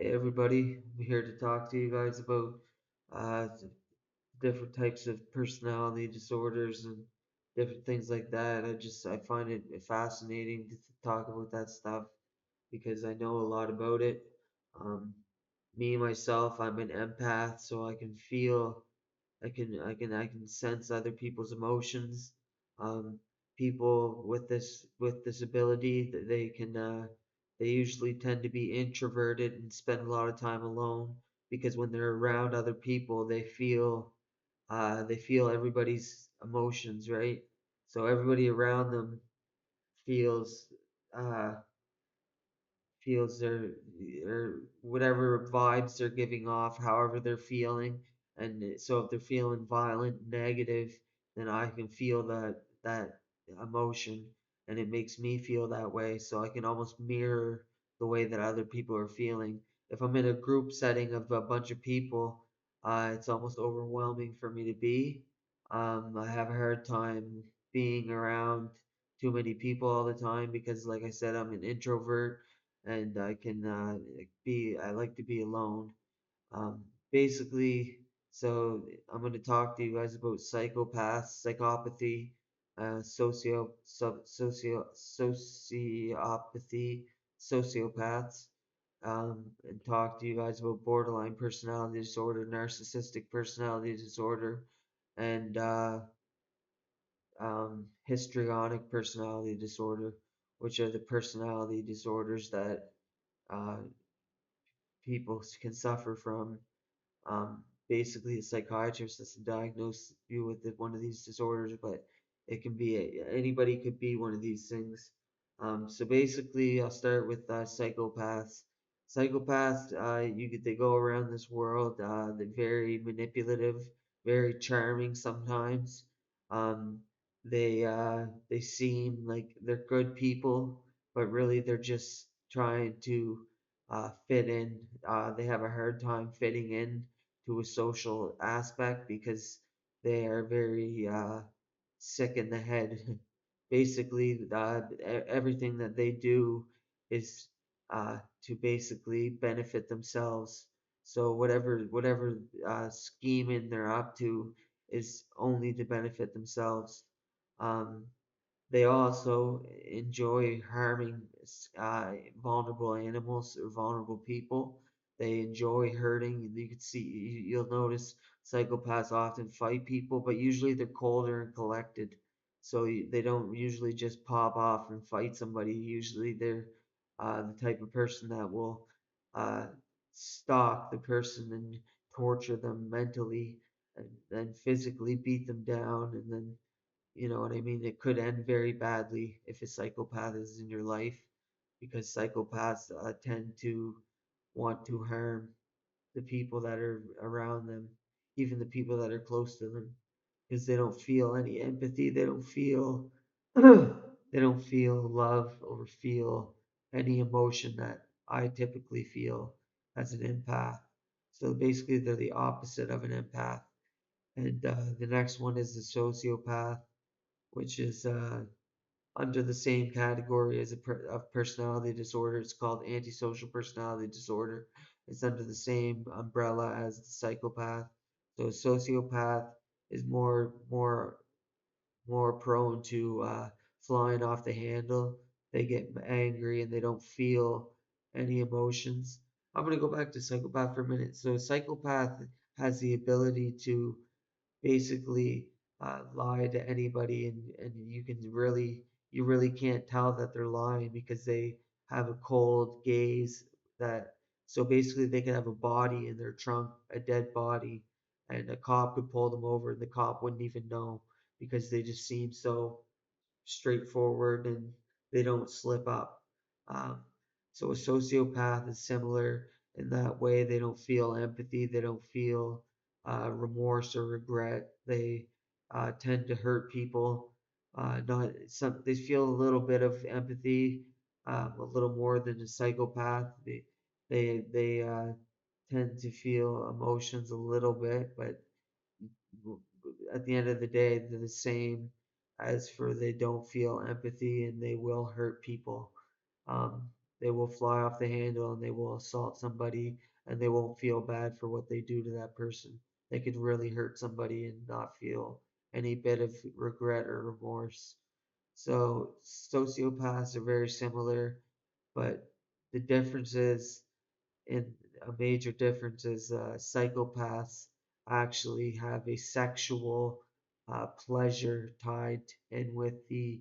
Hey everybody, I'm here to talk to you guys about different types of personality disorders and different things like that. I find it fascinating to talk about that stuff because I know a lot about it. Um, Me myself, I'm an empath, so I can feel, I can sense other people's emotions. Um, People with this ability, they usually tend to be introverted and spend a lot of time alone because when they're around other people, they feel everybody's emotions, right? So everybody around them feels uh, feels their or whatever vibes they're giving off, however they're feeling. And so if they're feeling violent, negative, then I can feel that emotion, and it makes me feel that way. So I can almost mirror the way that other people are feeling. If I'm in a group setting of a bunch of people, it's almost overwhelming for me to be. I have a hard time being around too many people all the time because, like I said, I'm an introvert and I like to be alone. Um, Basically, so I'm going to talk to you guys about psychopaths, psychopathy, sociopathy, sociopaths, and talk to you guys about borderline personality disorder, narcissistic personality disorder, and histrionic personality disorder, which are the personality disorders that uh, people can suffer from. Basically, a psychiatrist doesn't diagnose you with one of these disorders, but it can be anybody could be one of these things. So basically, I'll start with psychopaths. Psychopaths, they go around this world. They're very manipulative, very charming sometimes. Um, they seem like they're good people, but really they're just trying to fit in. They have a hard time fitting in to a social aspect because they are very sick in the head. Basically, everything that they do is to basically benefit themselves. So whatever scheming they're up to is only to benefit themselves. Um, they also enjoy harming uh, vulnerable animals or vulnerable people. They enjoy hurting. You can see, you'll notice psychopaths often fight people, but usually they're colder and collected. So they don't usually just pop off and fight somebody. Usually they're the type of person that will uh, stalk the person and torture them mentally and then physically beat them down, and then you know what I mean? It could end very badly if a psychopath is in your life because psychopaths tend to want to harm the people that are around them, even the people that are close to them, because they don't feel any empathy. They don't feel they don't feel love or feel any emotion that I typically feel as an empath. So basically, they're the opposite of an empath. And the next one is the sociopath, which is under the same category as of personality disorder. It's called antisocial personality disorder. It's under the same umbrella as the psychopath. So a sociopath is more prone to flying off the handle. They get angry and they don't feel any emotions. I'm gonna go back to psychopath for a minute. So psychopath has the ability to basically lie to anybody, and you really can't tell that they're lying because they have a cold gaze. That So basically they can have a body in their trunk, a dead body, and a cop could pull them over and the cop wouldn't even know because they just seem so straightforward and they don't slip up. Um, so a sociopath is similar in that way. They don't feel empathy. They don't feel remorse or regret. They tend to hurt people. Not some. They feel a little bit of empathy, a little more than a psychopath. They tend to feel emotions a little bit, but at the end of the day, they're the same as for they don't feel empathy and they will hurt people. Um, they will fly off the handle and they will assault somebody and they won't feel bad for what they do to that person. They could really hurt somebody and not feel any bit of regret or remorse. So sociopaths are very similar, but the difference is and a major difference is psychopaths actually have a sexual pleasure tied in with the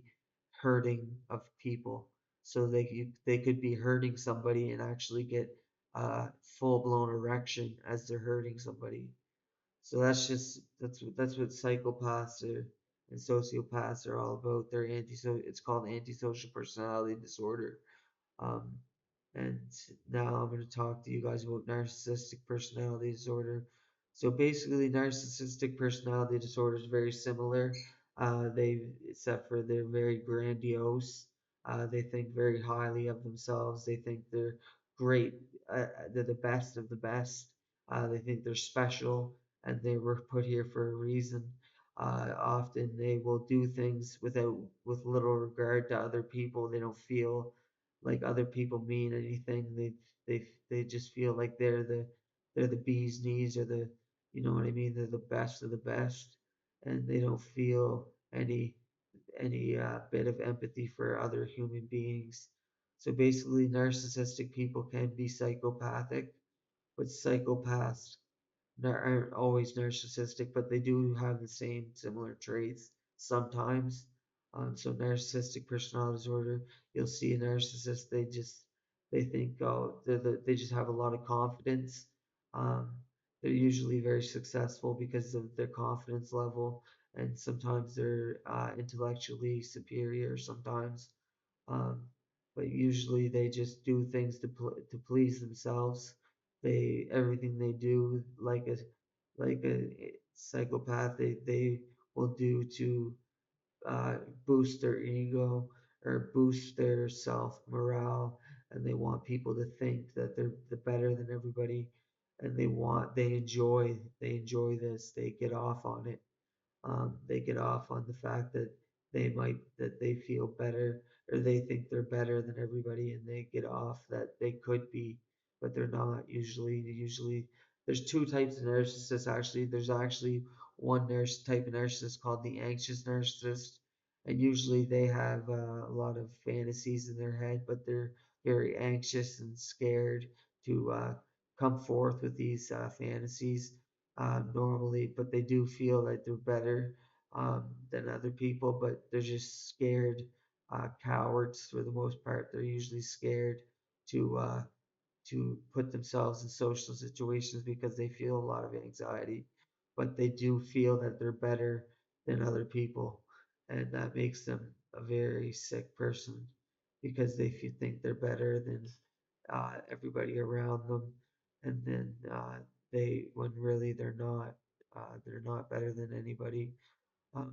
hurting of people. So they could be hurting somebody and actually get a full blown erection as they're hurting somebody. So that's what psychopaths are and sociopaths are all about. They're anti so it's called antisocial personality disorder. Um, and now I'm going to talk to you guys about narcissistic personality disorder. So basically, narcissistic personality disorder is very similar. Except for they're very grandiose. They think very highly of themselves. They think they're great. They're the best of the best. They think they're special, and they were put here for a reason. Often they will do things with little regard to other people. They don't feel like other people mean anything. They just feel like they're the bee's knees or the you know what I mean. They're the best of the best, and they don't feel any bit of empathy for other human beings. So basically, narcissistic people can be psychopathic, but psychopaths aren't always narcissistic, but they do have the same similar traits sometimes. So narcissistic personality disorder, you'll see a narcissist, they think they just have a lot of confidence. Um, they're usually very successful because of their confidence level, and sometimes they're intellectually superior sometimes. Um, but usually they just do things to please themselves. They everything they do like a psychopath they will do to uh, boost their ego or boost their self morale, and they want people to think that they're the better than everybody, and they enjoy this. They get off on it. They get off on the fact that that they feel better or they think they're better than everybody, and they get off that they could be, but they're not. Usually, there's two types of narcissists. Actually, there's actually one nurse type of narcissist called the anxious narcissist, and usually they have a lot of fantasies in their head, but they're very anxious and scared to come forth with these fantasies normally, but they do feel like they're better than other people, but they're just scared, cowards for the most part. They're usually scared to uh, to put themselves in social situations because they feel a lot of anxiety, but they do feel that they're better than other people, and that makes them a very sick person because they think they're better than everybody around them, and then when really they're not better than anybody.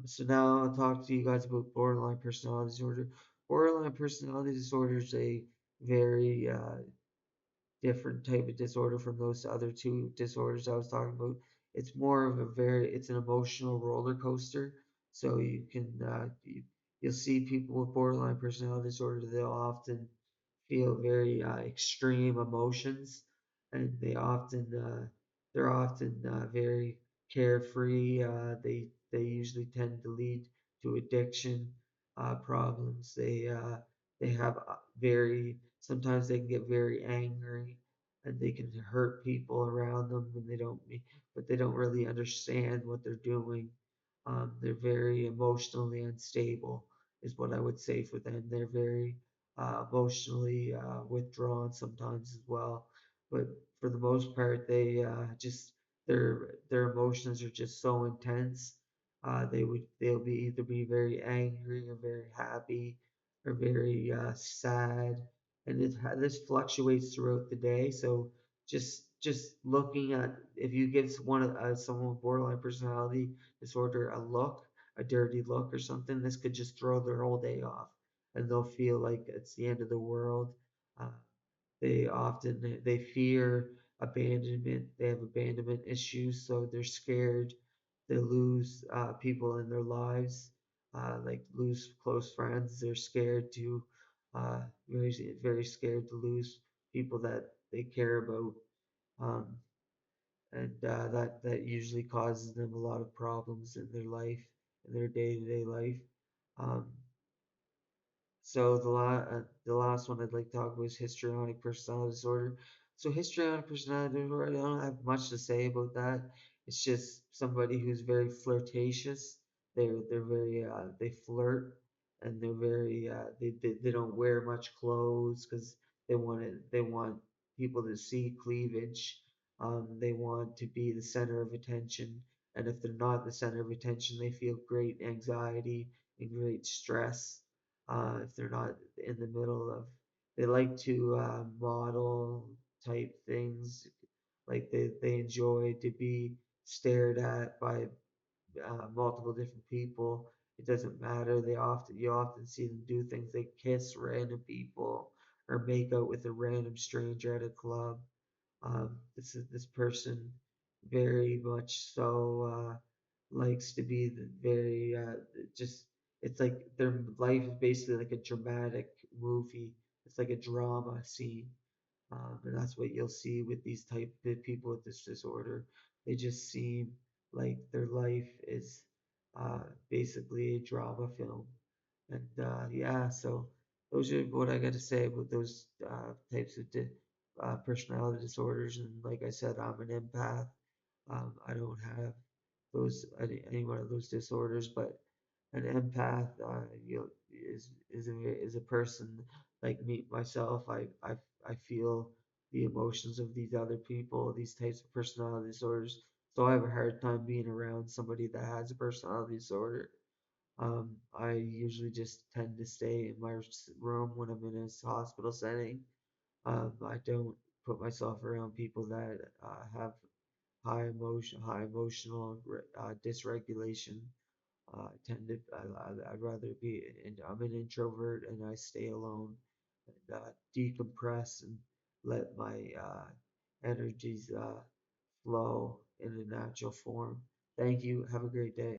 So now I'll talk to you guys about borderline personality disorder. Borderline personality disorder is a very different type of disorder from those other two disorders I was talking about. It's more of it's an emotional roller coaster. So you'll see people with borderline personality disorder, they'll often feel very extreme emotions, and they're often very carefree. They usually tend to lead to addiction problems. They have very sometimes they can get very angry and they can hurt people around them when but they don't really understand what they're doing. They're very emotionally unstable, is what I would say for them. They're very emotionally withdrawn sometimes as well, but for the most part, they just their emotions are just so intense. They'll be either be very angry or very happy or very sad, and this fluctuates throughout the day. So just looking at if you give someone with borderline personality disorder a dirty look or something, this could just throw their whole day off, and they'll feel like it's the end of the world. Uh, they fear abandonment. They have abandonment issues, so they're scared they lose people in their lives, like lose close friends. They're scared to very scared to lose people that they care about, um, and that usually causes them a lot of problems in their life, in their day-to-day life. Um, so the last one I'd like to talk about is histrionic personality disorder. So histrionic personality disorder, I don't have much to say about that. It's just somebody who's very flirtatious. They're very they flirt, and they're very they don't wear much clothes because they want people to see cleavage. They want to be the center of attention, and if they're not the center of attention, they feel great anxiety and great stress if they're not in the middle of. They like to model type things, like they enjoy to be stared at by multiple different people. It doesn't matter. You often see them do things like kiss random people or make out with a random stranger at a club. This person very much so likes to be the very just it's like their life is basically like a dramatic movie. It's like a drama scene, and that's what you'll see with these type of people with this disorder. They just seem like their life is basically a drama film. And yeah, so those are what I got to say about those types of personality disorders. And like I said, I'm an empath. I don't have any one of those disorders, but an empath is a person like me myself. I feel the emotions of these other people, these types of personality disorders. So I have a hard time being around somebody that has a personality disorder. I usually just tend to stay in my room when I'm in a hospital setting. I don't put myself around people that have high emotional dysregulation. I tend to, I'd rather be, I'm an introvert and I stay alone and decompress and let my energies flow in a natural form. Thank you. Have a great day.